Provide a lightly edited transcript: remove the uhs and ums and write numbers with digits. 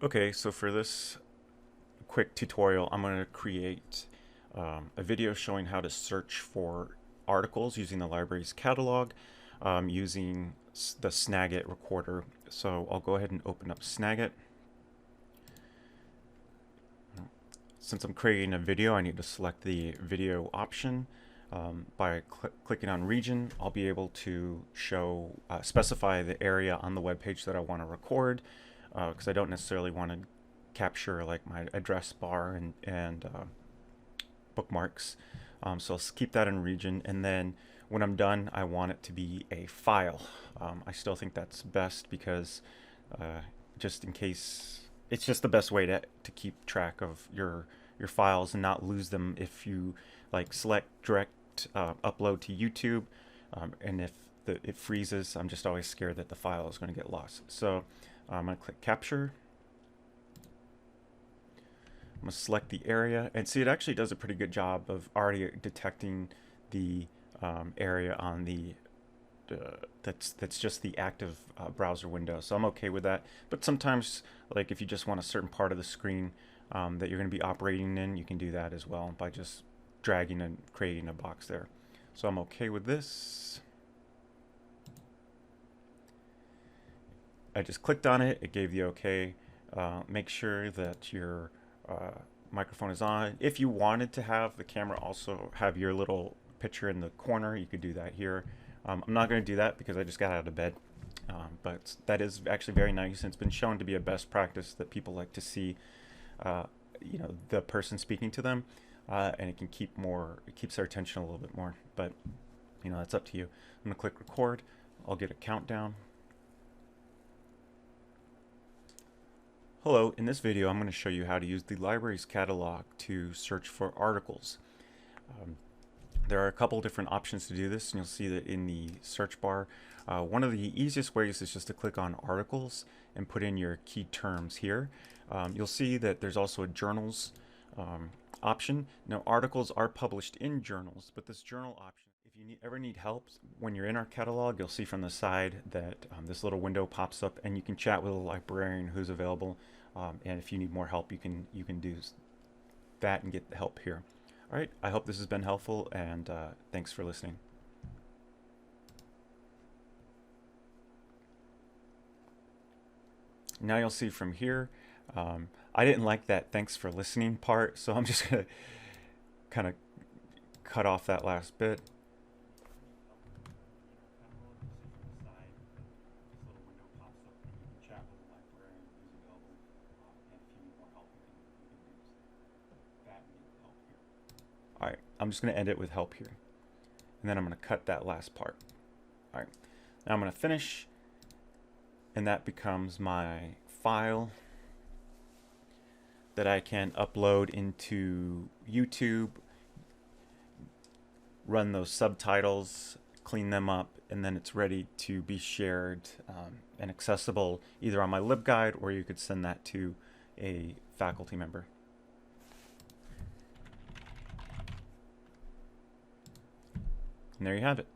Okay, so for this quick tutorial, I'm going to create a video showing how to search for articles using the library's catalog using the Snagit recorder. So I'll go ahead and open up Snagit. Since I'm creating a video, I need to select the video option. By clicking on region, I'll be able to specify the area on the web page that I want to record, because I don't necessarily want to capture like my address bar and bookmarks. So I'll keep that in region, and then when I'm done, I want it to be a file. I still think that's best because just in case, it's just the best way to keep track of your files and not lose them if you like select direct upload to YouTube, and if it freezes, I'm just always scared that the file is going to get lost. So I'm going to click capture. I'm going to select the area, and see, it actually does a pretty good job of already detecting the area on the that's just the active browser window. So I'm okay with that. But sometimes, like if you just want a certain part of the screen that you're going to be operating in, you can do that as well by just dragging and creating a box there. So I'm okay with this. I just clicked on it. It gave the okay. Make sure that your microphone is on. If you wanted to have the camera also have your little picture in the corner, you could do that here. I'm not going to do that because I just got out of bed. But that is actually very nice, and it's been shown to be a best practice that people like to see, the person speaking to them, and it keeps their attention a little bit more. But that's up to you. I'm going to click record. I'll get a countdown. Hello, in this video I'm going to show you how to use the library's catalog to search for articles. There are a couple different options to do this, and you'll see that in the search bar. One of the easiest ways is just to click on articles and put in your key terms here. You'll see that there's also a journals option. Now, articles are published in journals, but this journal option, if you ever need help when you're in our catalog, you'll see from the side that this little window pops up, and you can chat with a librarian who's available. And if you need more help, you can do that and get the help here. All right, I hope this has been helpful, and thanks for listening. Now you'll see from here, I didn't like that thanks for listening part, so I'm just going to kind of cut off that last bit. All right, I'm just going to end it with help here. And then I'm going to cut that last part. All right, now I'm going to finish, and that becomes my file that I can upload into YouTube, run those subtitles, clean them up, and then it's ready to be shared and accessible either on my LibGuide, or you could send that to a faculty member. And there you have it.